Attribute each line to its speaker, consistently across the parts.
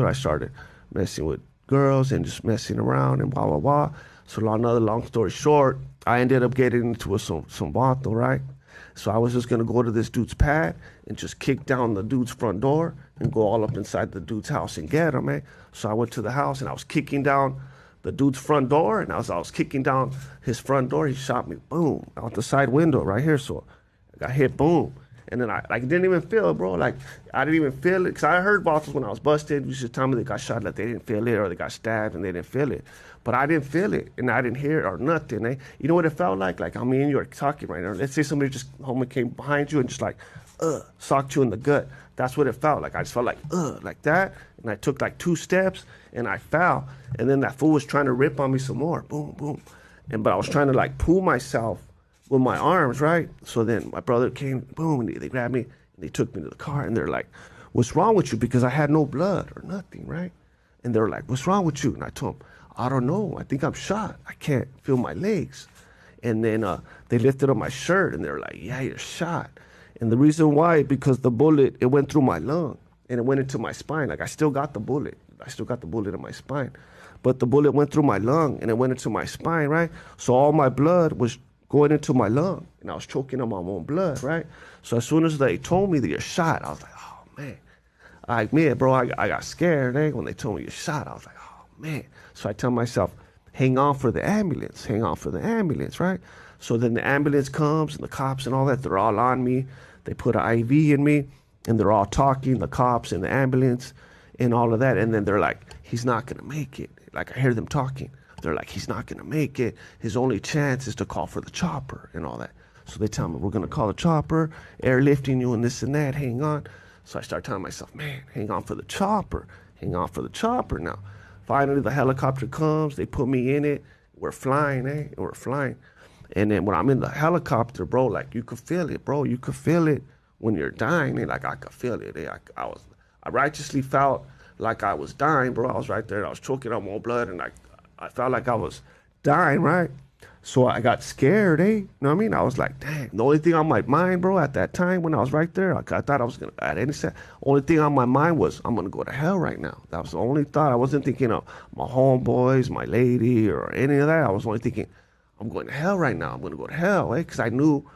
Speaker 1: I started messing with girls and just messing around and blah blah blah. So another long story short, I ended up getting into some vato, right? So I was just gonna go to this dude's pad and just kick down the dude's front door and go all up inside the dude's house and get him, man. So I went to the house and I was kicking down the dude's front door, and I was kicking down his front door. He shot me, boom, out the side window right here. So I got hit, boom. And then I like didn't even feel it, bro. Like I didn't even feel it because I heard bottles when I was busted. You used to tell me they got shot, like they didn't feel it, or they got stabbed and they didn't feel it. But I didn't feel it, and I didn't hear it or nothing. Eh? You know what it felt like? Like I mean, you are talking right now. Let's say somebody just home came behind you and just like, socked you in the gut. That's what it felt like. I just felt like that. And I took like 2 steps and I fell. And then that fool was trying to rip on me some more. Boom, boom. But I was trying to like pull myself with my arms, right? So then my brother came, boom, and they grabbed me and they took me to the car and they're like, what's wrong with you? Because I had no blood or nothing, right? And they were like, what's wrong with you? And I told them, I don't know. I think I'm shot. I can't feel my legs. And then they lifted up my shirt and they were like, yeah, you're shot. And the reason why, because the bullet, it went through my lung and it went into my spine. Like I still got the bullet. I still got the bullet in my spine. But the bullet went through my lung and it went into my spine, right? So all my blood was going into my lung and I was choking on my own blood, right? So as soon as they told me that you're shot, I was like, oh man. I admit, bro, I got scared, eh? When they told me you're shot, I was like, oh man. So I tell myself, hang on for the ambulance, right? So then the ambulance comes and the cops and all that, they're all on me. They put an IV in me and they're all talking, the cops and the ambulance and all of that. And then they're like, he's not going to make it. Like I hear them talking. They're like, he's not going to make it. His only chance is to call for the chopper and all that. So they tell me, we're going to call the chopper, airlifting you and this and that, hang on. So I start telling myself, man, hang on for the chopper now. Finally, the helicopter comes. They put me in it. We're flying, eh? We're flying. And then when I'm in the helicopter, bro, like you could feel it, bro. You could feel it when you're dying. Eh? Like I could feel it. Eh? I righteously felt like I was dying, bro. I was right there. I was choking on more blood, and I felt like I was dying, right? So I got scared, eh? You know what I mean? I was like, dang. The only thing on my mind, bro, at that time when I was right there, like, I thought I was gonna, at any second, only thing on my mind was, I'm gonna go to hell right now. That was the only thought. I wasn't thinking of my homeboys, my lady, or any of that. I was only thinking, I'm going to hell right now. I'm gonna go to hell, eh? Because I knew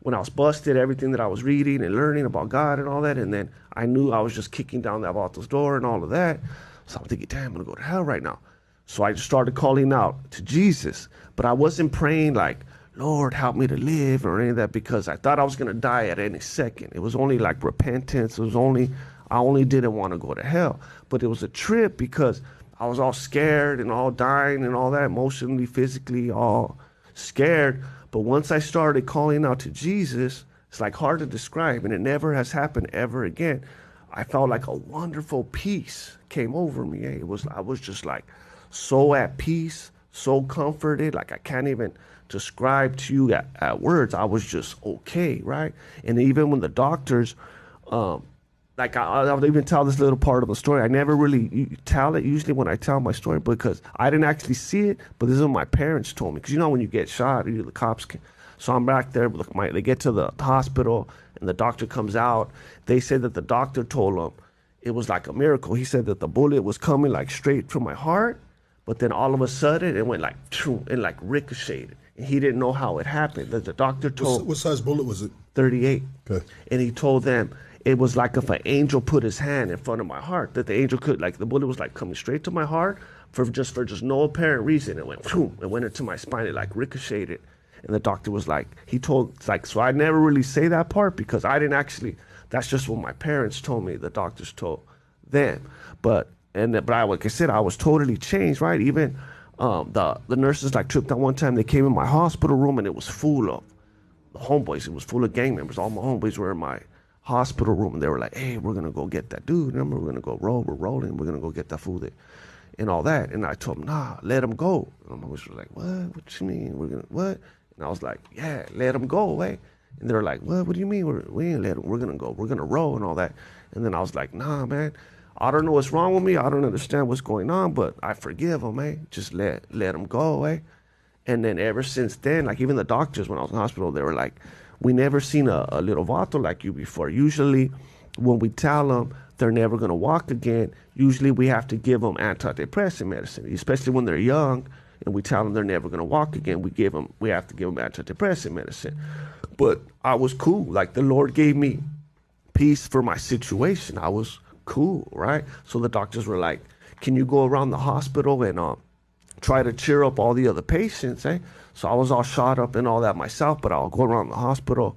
Speaker 1: when I was busted, everything that I was reading and learning about God and all that, and then I knew I was just kicking down that Vatos door and all of that. So I'm thinking, damn, I'm gonna go to hell right now. So I just started calling out to Jesus, but I wasn't praying like, Lord, help me to live or any of that, because I thought I was going to die at any second. It was only like repentance. I only didn't want to go to hell, but it was a trip because I was all scared and all dying and all that, emotionally, physically, all scared. But once I started calling out to Jesus, it's like hard to describe, and it never has happened ever again. I felt like a wonderful peace came over me. I was just like, so at peace, so comforted, like I can't even describe to you at words. I was just okay, right? And even when the doctors, like I'll even tell this little part of the story. I never really tell it usually when I tell my story because I didn't actually see it, but this is what my parents told me. Because you know when you get shot, the cops can. So I'm back there, they get to the hospital and the doctor comes out. They said that the doctor told them it was like a miracle. He said that the bullet was coming like straight from my heart. But then all of a sudden, it went like, and like ricocheted. And he didn't know how it happened. The doctor told...
Speaker 2: What size bullet was it?
Speaker 1: 38.
Speaker 2: Okay.
Speaker 1: And he told them it was like if an angel put his hand in front of my heart, that the angel could, like the bullet was like coming straight to my heart for just no apparent reason. It went, it went into my spine. It like ricocheted. And the doctor was like, so I never really say that part because I didn't actually, that's just what my parents told me, the doctors told them. But like I said, I was totally changed, right? Even the nurses like tripped out one time. They came in my hospital room and it was full of the homeboys. It was full of gang members. All my homeboys were in my hospital room and they were like, hey, we're going to go get that dude. Remember, we're going to go roll. We're rolling. We're going to go get that food and all that. And I told them, nah, let him go. And my homeboys were like, what you mean? We're going to, what? And I was like, yeah, let him go, eh? And they were like, what do you mean? We ain't let him. We're going to go. We're going to roll and all that. And then I was like, nah, man. I don't know what's wrong with me. I don't understand what's going on, but I forgive him, eh? Just let him go, eh? And then ever since then, like even the doctors when I was in the hospital, they were like, we never seen a little vato like you before. Usually when we tell them they're never going to walk again, usually we have to give them antidepressant medicine, especially when they're young, and we tell them they're never going to walk again. We have to give them antidepressant medicine. But I was cool. Like, the Lord gave me peace for my situation. I was cool, right? So the doctors were like, can you go around the hospital and try to cheer up all the other patients, eh? So I was all shot up and all that myself, but I'll go around the hospital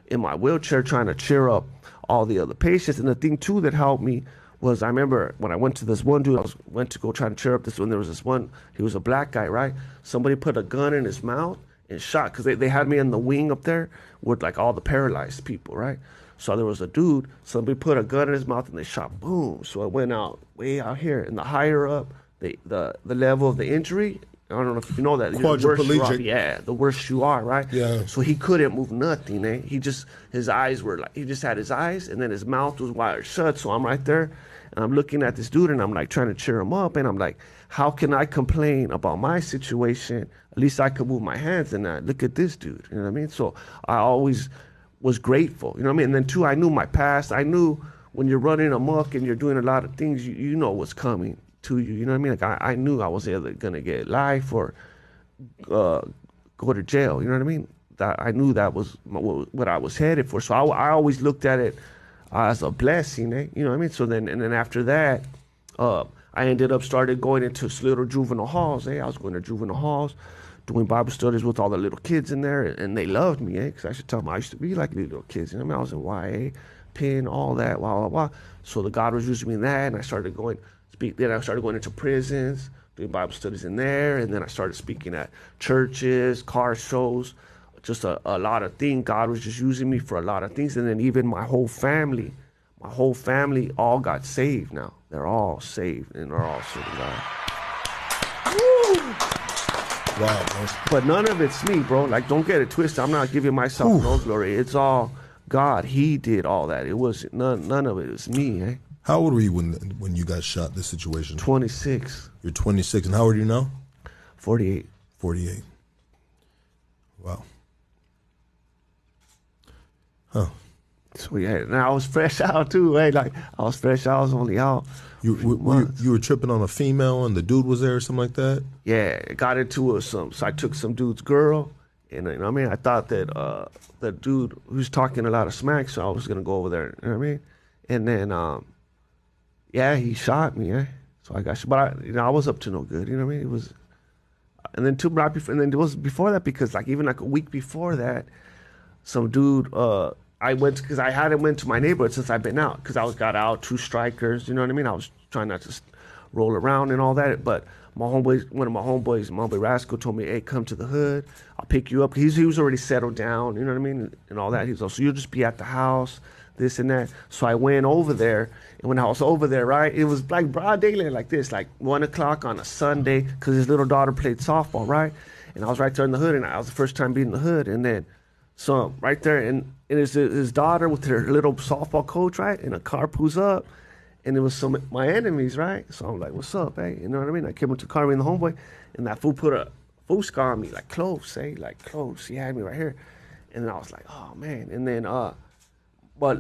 Speaker 1: in my wheelchair trying to cheer up all the other patients. And the thing too that helped me was, I remember when I went to this one dude, went to go try to cheer up this one. There was this one, he was a black guy, right? Somebody put a gun in his mouth and shot, because they had me in the wing up there with like all the paralyzed people, right? So there was a dude, somebody put a gun in his mouth and they shot, boom. So it went out way out here. And the higher up, the level of the injury, I don't know if you know that.
Speaker 2: Quadriplegic.
Speaker 1: The worse you are, right?
Speaker 2: Yeah.
Speaker 1: So he couldn't move nothing, eh? His eyes were like, he just had his eyes, and then his mouth was wired shut. So I'm right there, and I'm looking at this dude, and I'm like trying to cheer him up, and I'm like, how can I complain about my situation? At least I could move my hands, and look at this dude, you know what I mean? So I always was grateful, you know what I mean? And then too, I knew my past. I knew when you're running amok and you're doing a lot of things, you know what's coming to you, you know what I mean? Like I knew I was either gonna get life or go to jail, you know what I mean? That I knew that was what I was headed for. So I always looked at it as a blessing, eh? You know what I mean? So then after that, I ended up started going into little juvenile halls, eh? I was going to juvenile halls, doing Bible studies with all the little kids in there, and they loved me, eh? Because I should tell them I used to be like these little kids, you know what I mean? I was in YA, PIN, all that, blah, blah, blah. So the God was using me in that, and I started going. Then I started going into prisons, doing Bible studies in there, and then I started speaking at churches, car shows, just a lot of things. God was just using me for a lot of things, and then even my whole family all got saved now. They're all saved, and they're all serving God. Woo!
Speaker 2: Wow, bro.
Speaker 1: But none of it's me, bro. Like, don't get it twisted. I'm not giving myself no glory. It's all God. He did all that. It was none of it is me, eh?
Speaker 2: How old were you when you got shot, this situation?
Speaker 1: 26.
Speaker 2: You're 26, and how old are you now?
Speaker 1: 48.
Speaker 2: 48. Wow. Huh.
Speaker 1: So yeah, and I was fresh out too, right? Like I was fresh out. I was only out.
Speaker 2: You were tripping on a female, and the dude was there or something like that?
Speaker 1: Yeah, got into so I took some dude's girl, and you know what I mean? I thought that the dude who's talking a lot of smack, so I was gonna go over there, you know what I mean? And then yeah, he shot me, eh? So I got shot. But I was up to no good, you know what I mean? It was, and then right before, and then it was before that, because like even like a week before that, some dude, I went, because I hadn't went to my neighborhood since I've been out, because I got out, 2 strikers, you know what I mean? I was trying not to roll around and all that, but one of my homeboys, my homeboy Rascal, told me, hey, come to the hood, I'll pick you up. He was already settled down, you know what I mean, and all that. He's like, so you'll just be at the house, this and that. So I went over there, and when I was over there, right, it was like broad daylight like this, like 1 o'clock on a Sunday, because his little daughter played softball, right? And I was right there in the hood, and I was the first time being in the hood, and then, so right there, and it's his daughter with her little softball coach, right? And a car pulls up, and it was some of my enemies, right? So I'm like, what's up, hey? You know what I mean? I came up to the car with the homeboy, and that fool put a scar on me, like close, eh? Like close. He had me right here. And then I was like, oh man. And then and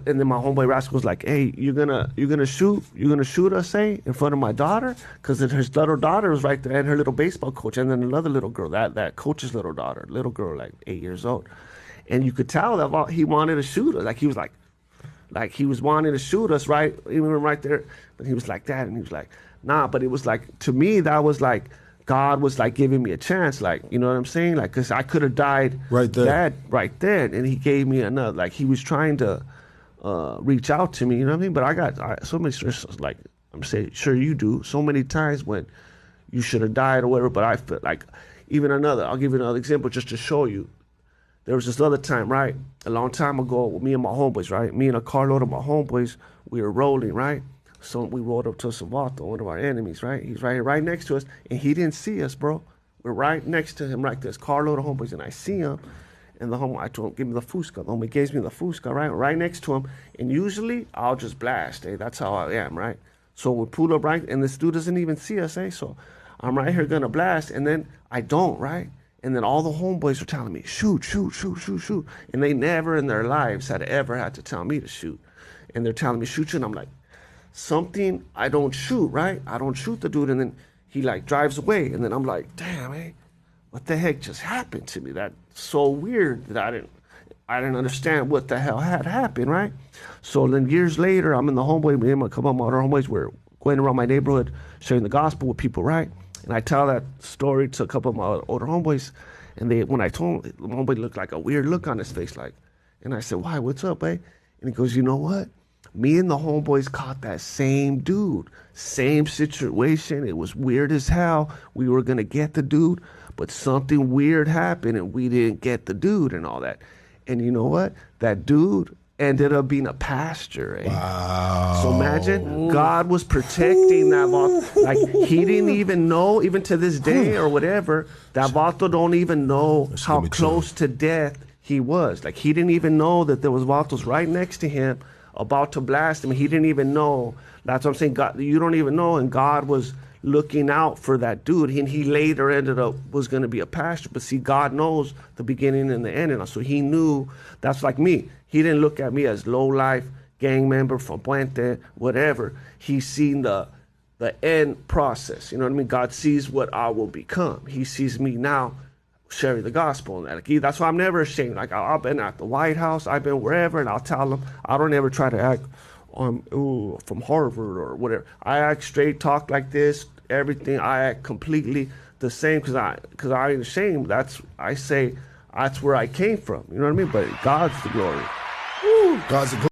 Speaker 1: then my homeboy Rascal was like, hey, you're gonna shoot us, eh? In front of my daughter? Because his little daughter was right there, and her little baseball coach, and then another little girl, that coach's little daughter, little girl, like 8 years old. And you could tell that he wanted to shoot us. Like he was like he was wanting to shoot us, right? Even right there. But he was like that, and he was like, nah. But it was like, to me, that was like, God was like giving me a chance, like, you know what I'm saying? Like, because I could have died
Speaker 2: right there.
Speaker 1: Right there. And he gave me another, like, he was trying to reach out to me, you know what I mean? But I got so many, like, I'm saying, sure you do, so many times when you should have died or whatever, but I feel like, I'll give you another example just to show you. There was this other time, right? A long time ago with me and my homeboys, right? Me and a carload of my homeboys, we were rolling, right? So we rolled up to Salvato, one of our enemies, right? He's right here, right next to us, and he didn't see us, bro. We're right next to him, like this carload of homeboys, and I see him, and the homie, I told him, give me the Fusca. The homie gives me the Fusca, right next to him, and usually I'll just blast, eh? That's how I am, right? So we pull up right, and this dude doesn't even see us, eh? So I'm right here gonna blast, and then I don't, right? And then all the homeboys were telling me, shoot. And they never in their lives had ever had to tell me to shoot. and they're telling me shoot you, and I'm like, something, I don't shoot, right? I don't shoot the dude, and then he like drives away, and then I'm like, damn, hey, what the heck just happened to me? That's so weird that I didn't understand what the hell had happened, right? So then years later, I'm in the homeboy, me and a couple of my other homeboys, we're going around my neighborhood sharing the gospel with people, right? And I tell that story to a couple of my older homeboys, and when I told him, the homeboy looked like a weird look on his face, like, and I said, why, what's up, eh? And he goes, you know what? Me and the homeboys caught that same dude, same situation. It was weird as hell. We were gonna get the dude, but something weird happened and we didn't get the dude and all that. And you know what? That dude ended up being a pastor. Eh?
Speaker 2: Wow.
Speaker 1: So imagine God was protecting that vato. Like he didn't even know, even to this day or whatever, that vato don't even know how close to death he was. Like he didn't even know that there was vatos right next to him about to blast him. He didn't even know. That's what I'm saying. God, you don't even know. And God was looking out for that dude. And he later was going to be a pastor. But see, God knows the beginning and the end. And so he knew. That's like me. He didn't look at me as low life gang member from Puente, whatever. He's seen the end process. You know what I mean? God sees what I will become. He sees me now sharing the gospel. And that's why I'm never ashamed. Like I've been at the White House, I've been wherever, and I'll tell them, I don't ever try to act from Harvard or whatever. I act straight, talk like this, everything. I act completely the same because I ain't ashamed. I say that's where I came from. You know what I mean? But God's the glory.
Speaker 2: God's the glory.